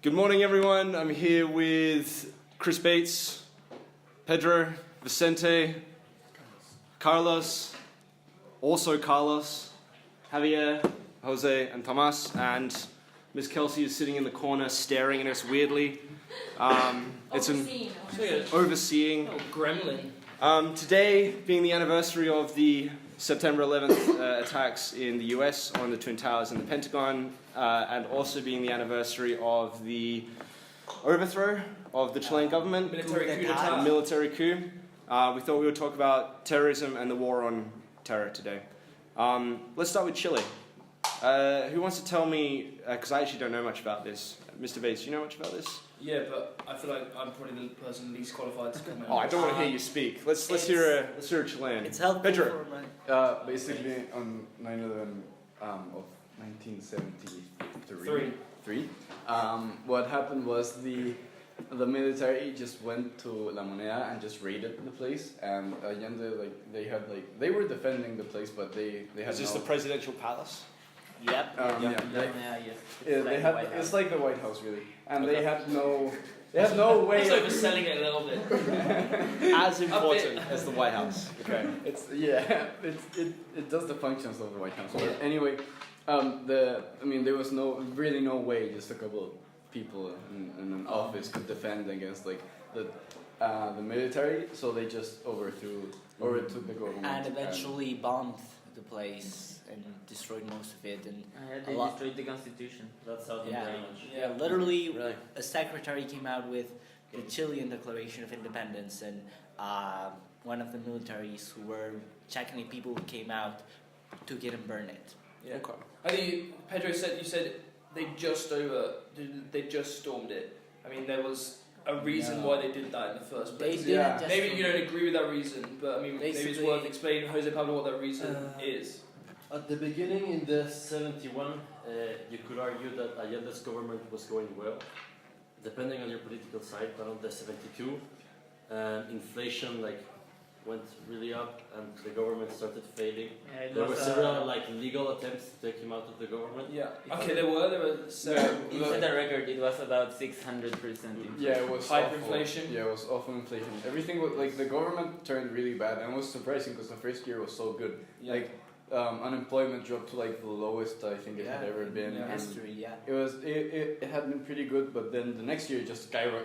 Good morning, everyone. I'm here with Chris Bates, Pedro, Vicente, Carlos, Javier, Jose, and Tomas. And Miss Kelsey is sitting in the corner staring at us weirdly. It's an overseeing. Oh, gremlin. Today being the anniversary of the September 11th attacks in the US on the Twin Towers and the Pentagon, and also being the anniversary of the overthrow of the Chilean government. Military coup. We thought we would talk about terrorism and the war on terror today. Let's start with Chile. Who wants to tell me, because I actually don't know much about this. Mr. Bates, do you know much about this? Yeah, but I feel like I'm probably the person least qualified to comment. Oh, I don't want to hear you speak. Let's hear a Chilean. It's helpful Pedro. for Basically, on 9/11 of 1973, what happened was the military just went to La Moneda and just raided the place, and Allende they were defending the place, but they had Is this the presidential palace? Yep. It's like the White House really, and they had no way. It's overselling it a little bit. As important as the White House. Okay. It does the functions of the White House. But anyway, there was really no way just a couple of people in an office could defend against the military, so they just overtook the government and eventually bombed the place and destroyed most of it. And they destroyed the constitution. That's how they managed. Yeah, literally, a secretary came out with the Chilean Declaration of Independence, and one of the militaries who were checking if people came out took it and burned it. Yeah. Okay. I think Pedro said they just stormed it. I mean, there was a reason why they did that in the first place. Maybe you don't agree with that reason, but I mean, maybe it's worth explaining, Jose Pablo, what that reason is. At the beginning, in the 71, you could argue that Allende's government was going well, depending on your political side. But on the 72, inflation went really up, and the government started failing. There were several legal attempts to take him out of the government. Yeah. Okay, there were several. In the record, it was about 600%. Yeah, it was hyperinflation. Yeah, it was awful inflation. Everything was the government turned really bad, and it was surprising because the first year was so good. Yeah. Unemployment dropped to the lowest I think it had ever been in history. Yeah, it had been pretty good, but then the next year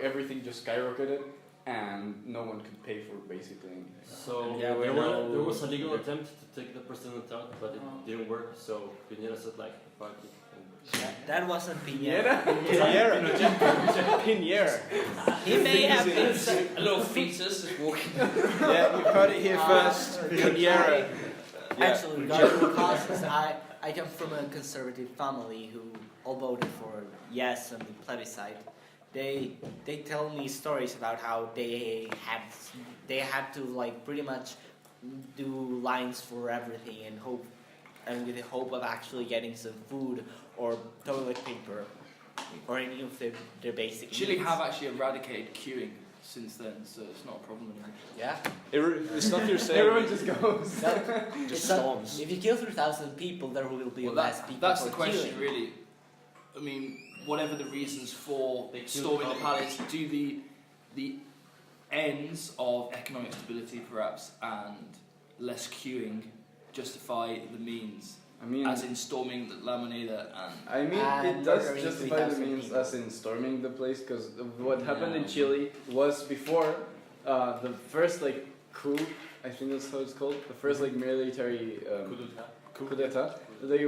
everything just skyrocketed, and no one could pay for basically anything. So there was a legal attempt to take the president out, but it didn't work. So Piñera said fuck it. That wasn't Piñera. Piñera. He may have been a little fetus is walking. Yeah, you've heard it here first. Piñera. Actually, regarding the causes, I come from a conservative family who all voted for yes on the plebiscite. They tell me stories about how they had to pretty much do lines for everything and with the hope of actually getting some food or toilet paper or any of their basic Chile needs. have actually eradicated queuing since then, so it's not a problem anymore. Yeah. The stuff you're saying. Everyone just goes. Just storms. If you kill 3,000 people, there will be less people. That's for the question, queuing. really. I mean, whatever the reasons for storming the palace, do the ends of economic stability, perhaps, and less queuing justify the means? I mean, as in storming La Moneda and... it does justify the means as in storming the place, because what happened in Chile was before the first coup, I think that's how it's called, the first military coup d'etat. They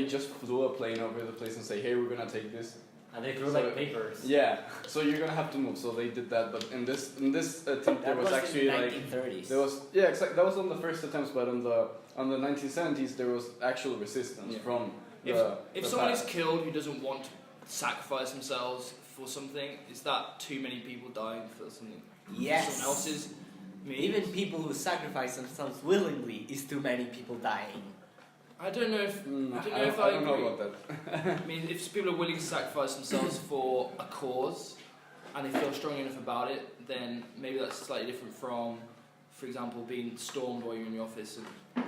just flew a plane over the place and say, hey, we're gonna take this. And they threw papers. Yeah, so you're gonna have to move. So they did that, but in this attempt there was actually in 1930s. There was that was on the first attempts, but on the 1970s there was actual resistance from if someone is killed who doesn't want to sacrifice themselves for something, is that too many people dying for something? Yes. Someone else's. Even people who sacrifice themselves willingly is too many people dying. I don't know if I don't know about that. I mean, if people are willing to sacrifice themselves for a cause and they feel strong enough about it, then maybe that's slightly different from, for example, being stormed while you're in your office and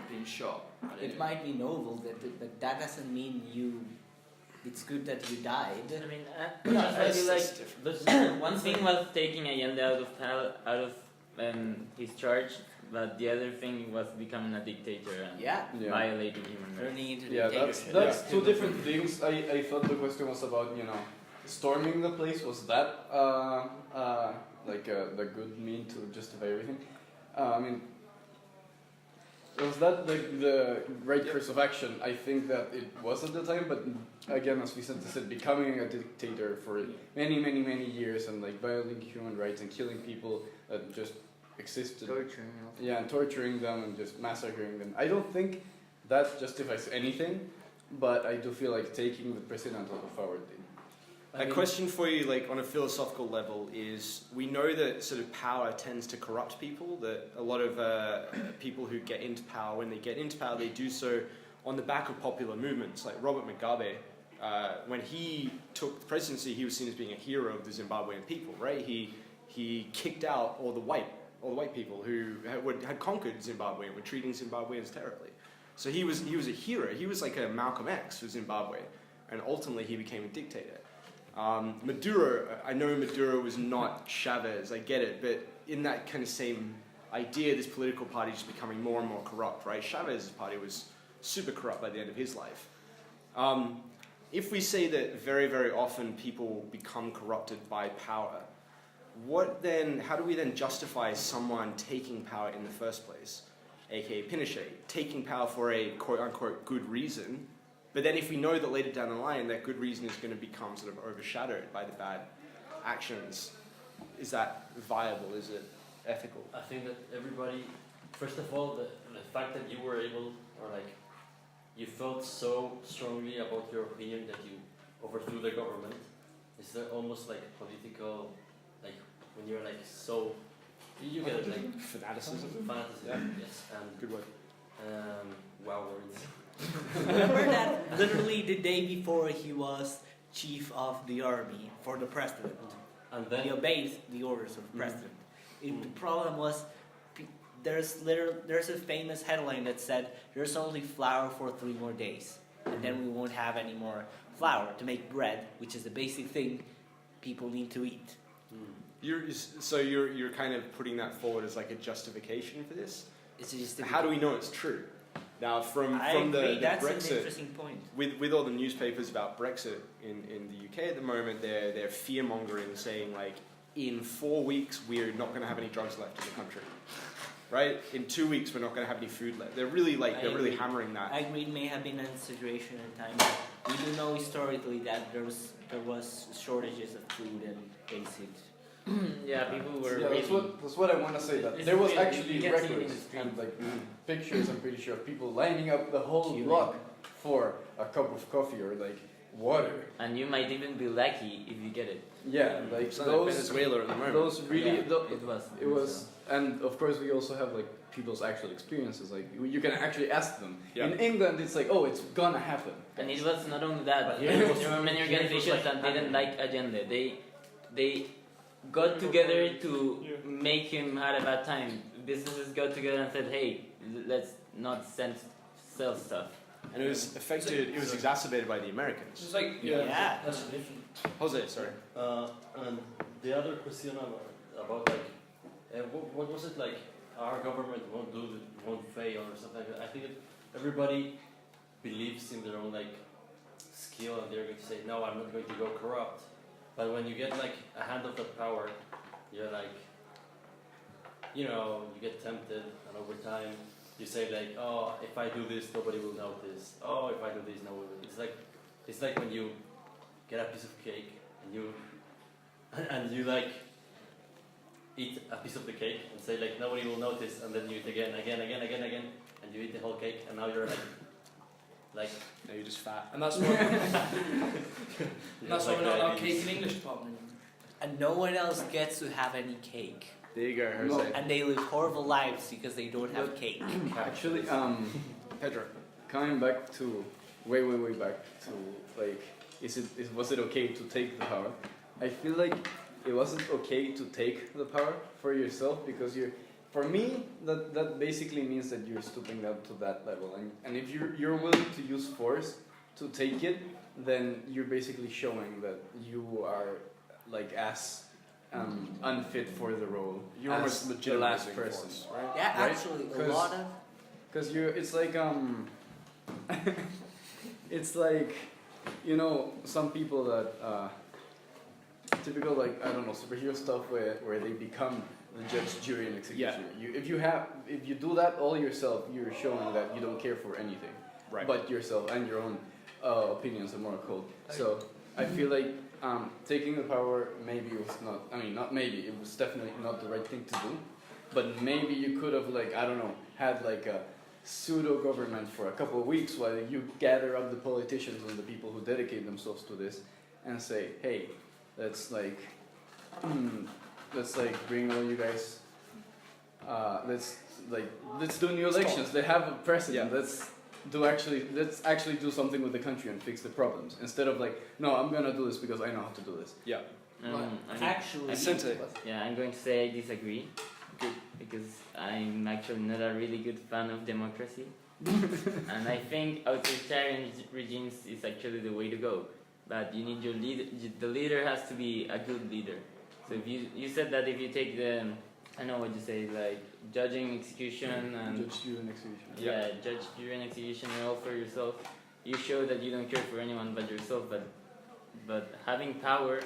being shot. It might be noble, but that doesn't mean you it's good that you died. I mean, Yeah, I feel like That's one thing was taking Allende out of his charge, but the other thing was becoming a dictator and Yeah, violating human rights. turning into Yeah, dictatorship. that's two different things. I thought the question was about, storming the place. Was that the good mean to justify everything? I mean, was that the right course of action? I think that it was at the time, but again, as Vicente said, becoming a dictator for many, many, many years and like violating human rights and killing people that just existed. Torturing. Yeah, and torturing them and just massacring them. I don't think that justifies anything, but I do feel like taking the president out of power did. A question for you, like on a philosophical level, is we know that sort of power tends to corrupt people. That a lot of people who get into power, when they get into power, they do so on the back of popular movements. Like Robert Mugabe, when he took the presidency, he was seen as being a hero of the Zimbabwean people, right? He kicked out all the white people who had conquered Zimbabwe and were treating Zimbabweans terribly. So he was a hero. He was like a Malcolm X for Zimbabwe, and ultimately he became a dictator. Maduro, I know Maduro was not Chavez, I get it, but in that kind of same idea, this political party is becoming more and more corrupt, right? Chavez's party was super corrupt by the end of his life. If we say that very, very often people become corrupted by power, how do we then justify someone taking power in the first place, aka Pinochet, taking power for a quote-unquote good reason? But then if we know that later down the line that good reason is going to become sort of overshadowed by the bad actions, is that viable? Is it ethical? I think that everybody, first of all, the fact that you were able, or like, you felt so strongly about your opinion that you overthrew the government, is almost like political, like when you're like so, you get it, like Fanaticism? fanaticism, yes, and Good word. wow words. Remember that literally the day before he was chief of the army for the president. And then He obeyed the orders of the president. The problem was, there's a famous headline that said, "There's only flour for 3 more days, and then we won't have any more flour to make bread, which is the basic thing people need to eat." You're kind of putting that forward as like a justification for this? It's just How do we know it's true? Now, from the that's an Brexit, interesting point. with all the newspapers about Brexit in the UK at the moment, they're fear-mongering, saying like, in 4 weeks we're not going to have any drugs left in the country, right? In 2 weeks we're not going to have any food left. They're really hammering that. I agree, it may have been a situation in time, but we do know historically that there was shortages of food and basic. Yeah, people were Yeah, really... that's what I want to say. That It's there was real. actually You can see it in records the street. and like pictures. I'm pretty sure of people lining up the whole block for a cup of coffee or like water. And you might even be lucky if you get it. Yeah, like It's like those. Venezuela at the moment. Those really. Yeah, it was. It was, and of course we also have like people's actual experiences. Like you can actually ask them. Yeah. In England, it's like, oh, it's gonna happen. And it was not only that, But there here it was- were many here it was organizations like that didn't like Allende. They got together to make him have a bad time. Businesses got together and said, hey, let's not sell stuff. And it was exacerbated by the Americans. It's like, Yeah. that's a different. Jose, sorry. And the other question about like, what was it like? Our government won't fail or something like that. I think that everybody believes in their own like skill, and they're going to say, no, I'm not going to go corrupt. But when you get like a hand of that power, you're like, you get tempted, and over time you say like, oh, if I do this, nobody will notice. Oh, if I do this, nobody will. It's like when you get a piece of cake and you like eat a piece of the cake and say like nobody will notice, and then you eat again, and you eat the whole cake, and now you're like Now you're just fat. And that's why we're not allowed cake in English department. And no one else gets to have any cake. There you go, Jose. No. And they live horrible lives because they don't have cake. Actually, Pedro. coming back to way back to like, was it okay to take the power? I feel like it wasn't okay to take the power for yourself, because for me that basically means that you're stooping down to that level, and if you're willing to use force to take it, then you're basically showing that you are like as unfit for the role. You're almost as the last legitimizing person, force, right? Yeah, Right? actually, a 'Cause- lot of. Because it's like it's like, you know, some people that typical, like, I don't know, superhero stuff where they become the judge, jury, and executioner. If you do that all yourself, you're showing that you don't care for anything but yourself and your own opinions and moral code. So I feel like taking the power maybe was not. I mean, not maybe. It was definitely not the right thing to do. But maybe you could have, like, I don't know, had like a pseudo government for a couple of weeks while you gather up the politicians and the people who dedicate themselves to this, and say, hey, let's like bring all you guys. Let's do new elections. They have a president. Yeah. Let's actually do something with the country and fix the problems, instead of like, no, I'm gonna do this because I know how to do this. Yeah. Actually, I'm going to say I disagree. Because I'm actually not a really good fan of democracy. And I think authoritarian regimes is actually the way to go. But you need your leader. The leader has to be a good leader. So if you said that if you take the, I know what you say, like judging, execution, and Judge, jury, and execution. yeah, judge, jury, and execution are all for yourself. You show that you don't care for anyone but yourself. But having power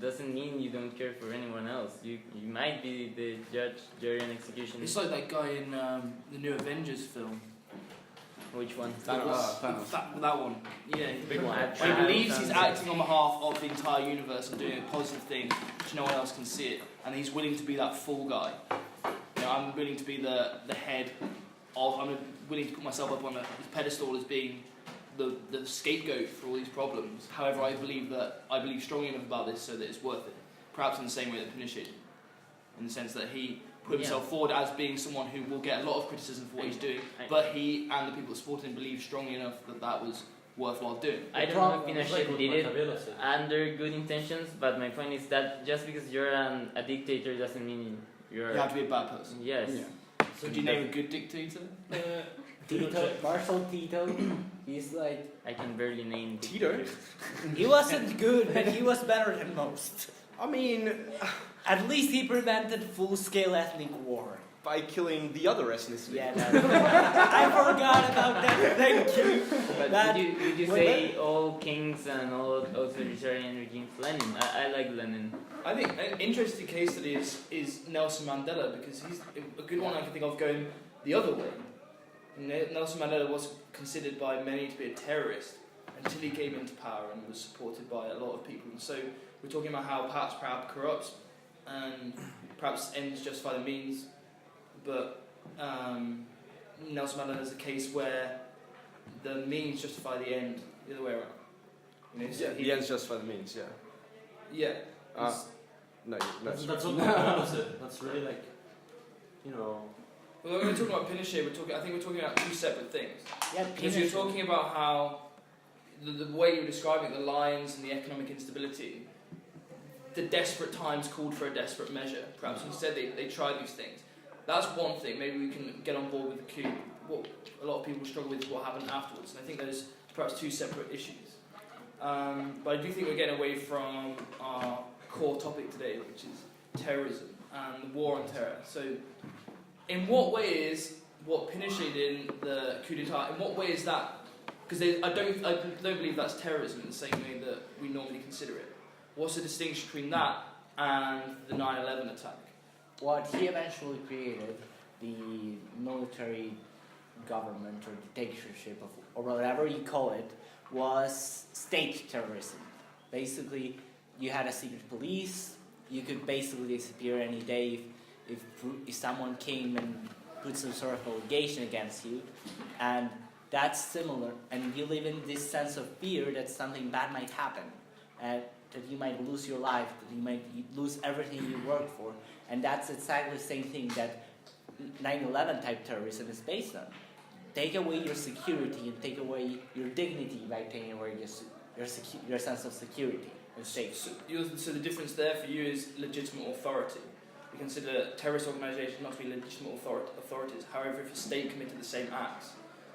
doesn't mean you don't care for anyone else. You might be the judge, jury, and executioner. It's like that guy in the new Avengers film. Which one? Thanos. That one. Yeah. Big one. He believes he's acting on behalf of the entire universe and doing a positive thing, which no one else can see it, and he's willing to be that full guy. You know, I'm willing to be the head of. I'm willing to put myself up on this pedestal as being the scapegoat for all these problems. However, I believe strongly enough about this so that it's worth it. Perhaps in the same way that Pinochet did, in the sense that he put himself forward as being someone who will get a lot of criticism for what he's doing, but he and the people that support him believe strongly enough that was worthwhile doing. I don't know if Pinochet did it under good intentions, but my point is that just because you're a dictator doesn't mean You have to be a bad person. Yes. Yeah. So do you name a good dictator? Tito, Marshal Tito, he's like... I can barely name Tito? He wasn't good, but he was better than most. I mean, At least he prevented full-scale ethnic war. by killing the other ethnicity. Yeah, I forgot about that, thank you. But That- would you say all kings and all authoritarian regimes? Lenin. I like Lenin. I think an interesting case study is Nelson Mandela, because he's a good one I can think of going the other way. Nelson Mandela was considered by many to be a terrorist until he came into power and was supported by a lot of people. And so we're talking about how perhaps power corrupts and perhaps ends justify the means, but Nelson Mandela is a case where the means justify the end, the other way around. You know, so Yeah, the ends justify the means, yeah. Yeah. No, That's what Mandela said. That's really like, you know. Well, when we're talking about Pinochet, I think we're talking about two separate things. Yeah, Because you're talking about how the way you're describing the lines and the economic instability, the desperate times called for a desperate measure. Perhaps instead they try these things. That's one thing. Maybe we can get on board with the coup. What a lot of people struggle with is what happened afterwards. And I think those perhaps two separate issues. But I do think we're getting away from our core topic today, which is terrorism and the war on terror. So, in what way is what Pinochet did in the coup d'etat? In what way is that? Because I don't believe that's terrorism in the same way that we normally consider it. What's the distinction between that and the 9/11 attack? What he eventually created, the military government or dictatorship, or whatever you call it, was state terrorism. Basically, you had a secret police. You could basically disappear any day if someone came and put some sort of allegation against you, and that's similar. And you live in this sense of fear that something bad might happen, that you might lose your life, that you might lose everything you work for, and that's exactly the same thing that 9/11 type terrorism is based on. Take away your security and take away your dignity by taking away your sense of security and safety. So the difference there for you is legitimate authority. We consider terrorist organisations not to be legitimate authorities. However, if a state committed the same acts,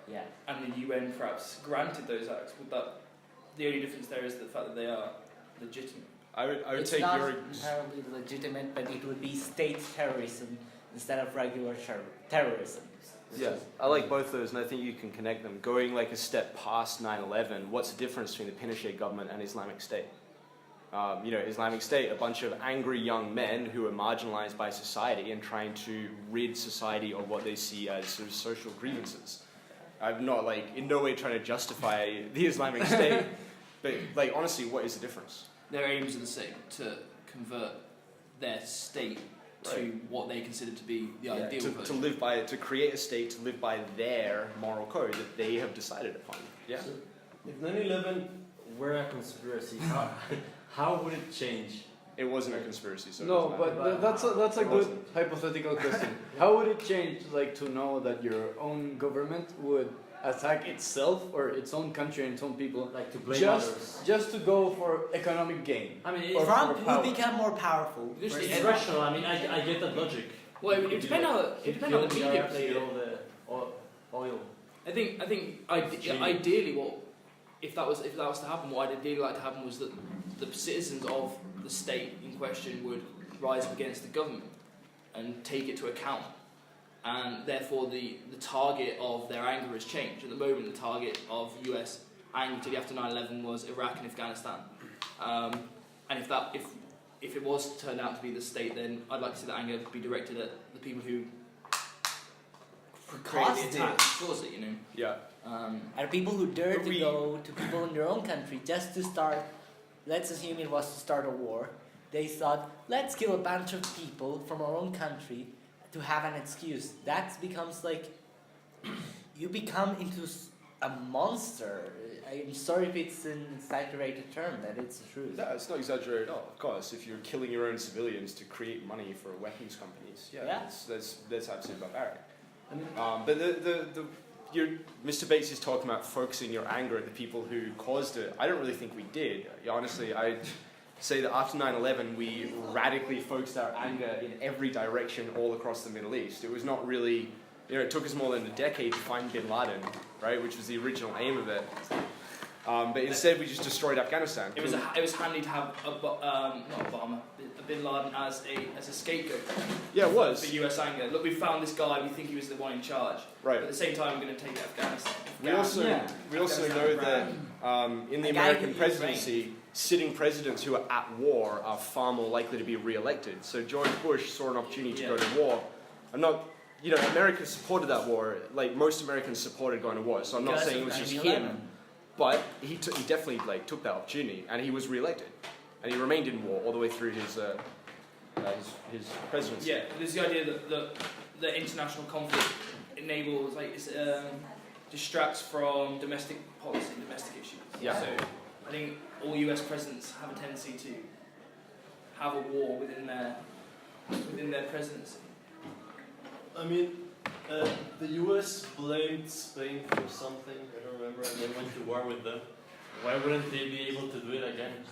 Yeah. and the UN perhaps granted those acts, would that the only difference there is the fact that they are legitimate. I would It's take not your entirely legitimate, but it would be state terrorism instead of regular terrorism. Yeah, I like both those, and I think you can connect them. Going like a step past 9/11, what's the difference between the Pinochet government and Islamic State? Islamic State, a bunch of angry young men who are marginalized by society and trying to rid society of what they see as sort of social grievances. I'm not like in no way trying to justify the Islamic State, but like honestly, what is the difference? Their aims are the same, to convert their state to what they consider to be the ideal version. To live by, to create a state to live by their moral code that they have decided upon. Yeah. So if 9/11 were a conspiracy, how would it change? It wasn't a conspiracy, so No, but that's a good hypothetical question. How would it change, like, to know that your own government would attack itself or its own country and its own people, Like to blame others? just to go for economic gain? I mean, Or Trump for will power. become more powerful. Usually it's rational. I mean, I get that logic. Well, it depends how the media play it. all the oil. I think ideally, if that was to happen, what I'd ideally like to happen was that the citizens of the state in question would rise up against the government and take it to account, and therefore the target of their anger has changed. At the moment, the target of US anger, particularly after 9/11, was Iraq and Afghanistan, and if it was turned out to be the state, then I'd like to see that anger be directed at the people who created the attack, caused it, you know. Yeah. Are people who dare But to go to people in their own country just to start, let's assume it was to start a war, they thought, let's kill a bunch of people from our own country to have an excuse. That becomes like, you become into a monster. I'm sorry if it's an exaggerated term, but it's the truth. No, it's not exaggerated at all. Of course, if you're killing your own civilians to create money for weapons companies, that's absolutely barbaric. I mean, But Mr. Bates is talking about focusing your anger at the people who caused it. I don't really think we did. Honestly, I'd say that after 9/11, we radically focused our anger in every direction all across the Middle East. It was not really, it took us more than a decade to find bin Laden, right, which was the original aim of it. But instead, we just destroyed Afghanistan. It was handy to have a bin Laden as a scapegoat. Yeah, it was. For US anger. Look, we found this guy. We think he was the one in charge. Right. But at the same time, we're going to take Afghanistan. We also know that in the American presidency, sitting presidents who are at war are far more likely to be re-elected. So George Bush saw an opportunity to go to war. America supported that war. Like most Americans supported going to war. So I'm not saying it was just him, but he definitely took that opportunity, and he was re-elected, and he remained in war all the way through his presidency. Yeah, there's the idea that the international conflict enables, distracts from domestic policy, domestic issues. Yeah. So I think all US presidents have a tendency to have a war within their presidency. I mean, the US blamed Spain for something, I don't remember, and they went to war with them. Why wouldn't they be able to do it again?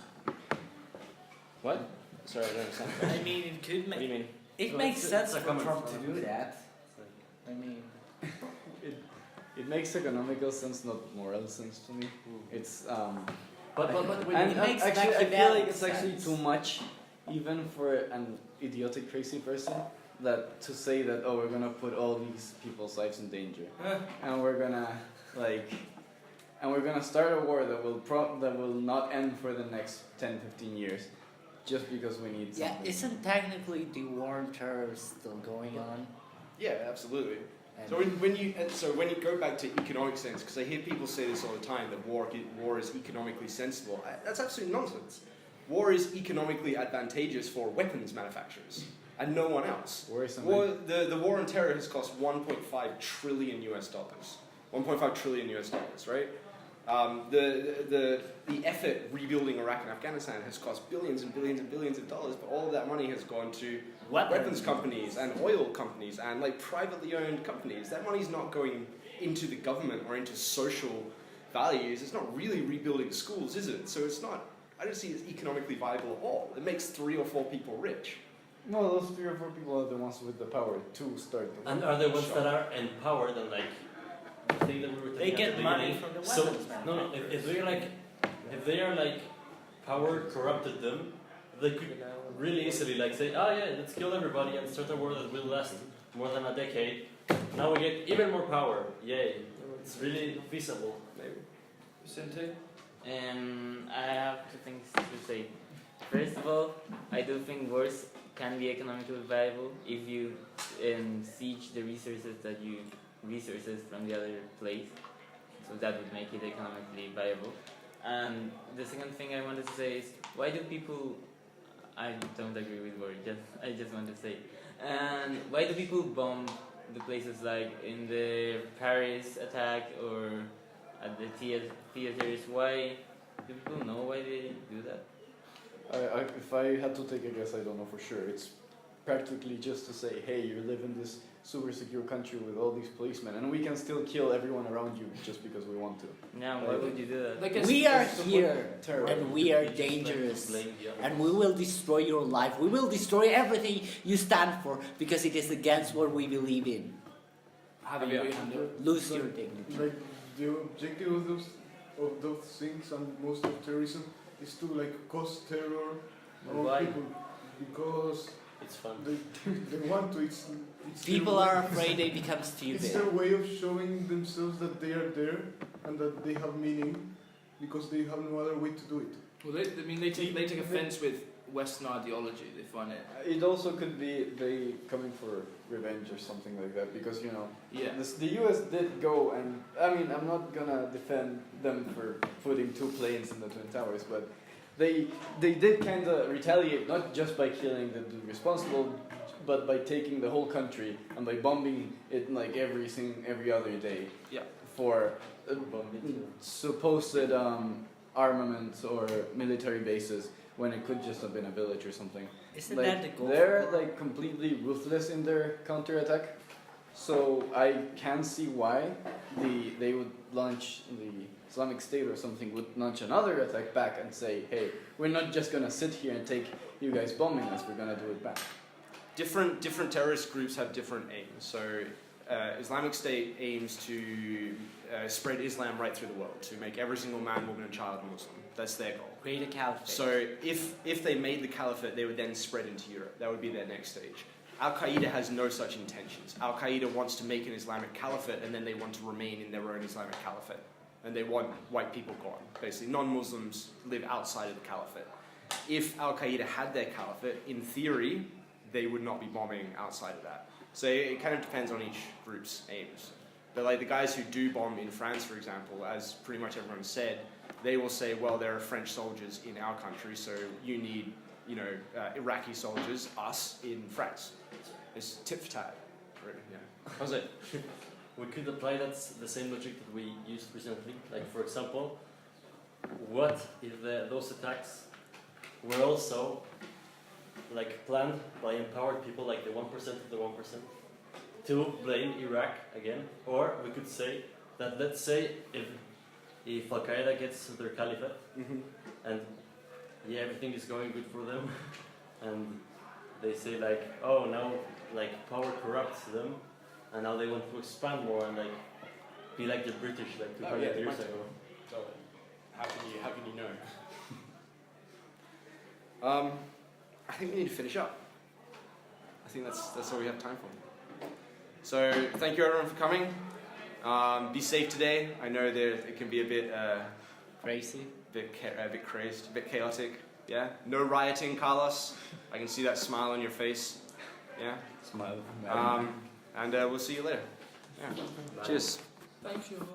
What? Sorry, I don't understand. I mean, it could What do you mean? It So makes it's sense a for common Trump to sense. do that. I mean, It makes economical sense, not moral sense to me. It's But when and it makes actually, I feel Machiavellian like it's actually sense. too much, even for an idiotic, crazy person, that to say that we're gonna put all these people's lives in danger, and we're gonna start a war that will not end for the next 10, 15 years, just because we need something. yeah, isn't technically the war on terror still going on? Yeah, absolutely. And So when you go back to economic sense, because I hear people say this all the time that war is economically sensible. That's absolute nonsense. War is economically advantageous for weapons manufacturers and no one else. The war on terror has cost $1.5 trillion US. 1.5 trillion US dollars, right? The effort rebuilding Iraq and Afghanistan has cost billions and billions and billions of dollars, but all of that money has gone to weapons companies and oil companies and privately owned companies. That money's not going into the government or into social values. It's not really rebuilding schools, is it? So I don't see it as economically viable at all. It makes 3 or 4 people rich. No, those 3 or 4 people are the ones with the power to start the war. And are the ones that are empowered and the thing that we were talking They get at the money beginning. from the So weapons no, if we're if they are like power corrupted them, they could really easily like say, oh yeah, let's kill everybody and start a war that will last more than a decade. Now we get even more power. Yay! It's really feasible. Maybe. Vicente? I have two things to say. First of all, I do think wars can be economically viable if you siege the resources from the other place. So that would make it economically viable. And the second thing I wanted to say is, why do people? I don't agree with war. I just want to say, and why do people bomb the places like in the Paris attack or at the theaters? Why do people know why they do that? If I had to take a guess, I don't know for sure. It's practically just to say, hey, you live in this super secure country with all these policemen, and we can still kill everyone around you just because we want to. Now, why would you do that? We are here, and we are dangerous, and we will destroy your life. We will destroy everything you stand for, because it is against what we believe in. Lose your dignity. Like the objective of those things and most of terrorism is to like cause terror among people, because it's fun. They want to. It's people are afraid they become stupid. It's their way of showing themselves that they are there and that they have meaning, because they have no other way to do it. Well, they take offense with Western ideology. They find it. It also could be they coming for revenge or something like that, because Yeah. the US did go, and I mean, I'm not gonna defend them for putting 2 planes in the Twin Towers, but they did kind of retaliate, not just by killing the dude responsible, but by taking the whole country and by bombing it like every other day. Yeah. For supposed armaments or military bases, when it could just have been a village or something. Isn't like, that the goal? they're like completely ruthless in their counterattack, so I can see why they would launch the Islamic State or something would launch another attack back and say, hey, we're not just gonna sit here and take you guys bombing us, we're gonna do it back. Different terrorist groups have different aims. So Islamic State aims to spread Islam right through the world, to make every single man, woman and child Muslim. That's their goal. Create a caliphate. So if they made the caliphate, they would then spread into Europe. That would be their next stage. Al-Qaeda has no such intentions. Al-Qaeda wants to make an Islamic caliphate, and then they want to remain in their own Islamic caliphate. And they want white people gone. Basically, non-Muslims live outside of the caliphate. If Al-Qaeda had their caliphate, in theory, they would not be bombing outside of that. So it kind of depends on each group's aims. But like the guys who do bomb in France, for example, as pretty much everyone said, they will say, well, there are French soldiers in our country, so you need, Iraqi soldiers, us, in France. It's tit for tat. Yeah. How's it? We could apply the same logic that we used recently. Like, for example, what if those attacks were also like planned by empowered people, like the 1% of the 1%, to blame Iraq again? Or we could say that, let's say, if Al-Qaeda gets their caliphate, and everything is going good for them, and they say like, oh, now like power corrupts them, and now they want to expand more and like be like the British like 200 years ago. So how can you know? I think we need to finish up. I think that's all we have time for. So thank you everyone for coming. Be safe today. I know that it can be a bit Crazy. a bit crazed, a bit chaotic. Yeah. No rioting, Carlos. I can see that smile on your face. Yeah. Smile. And we'll see you later. Yeah. Cheers. Thank you.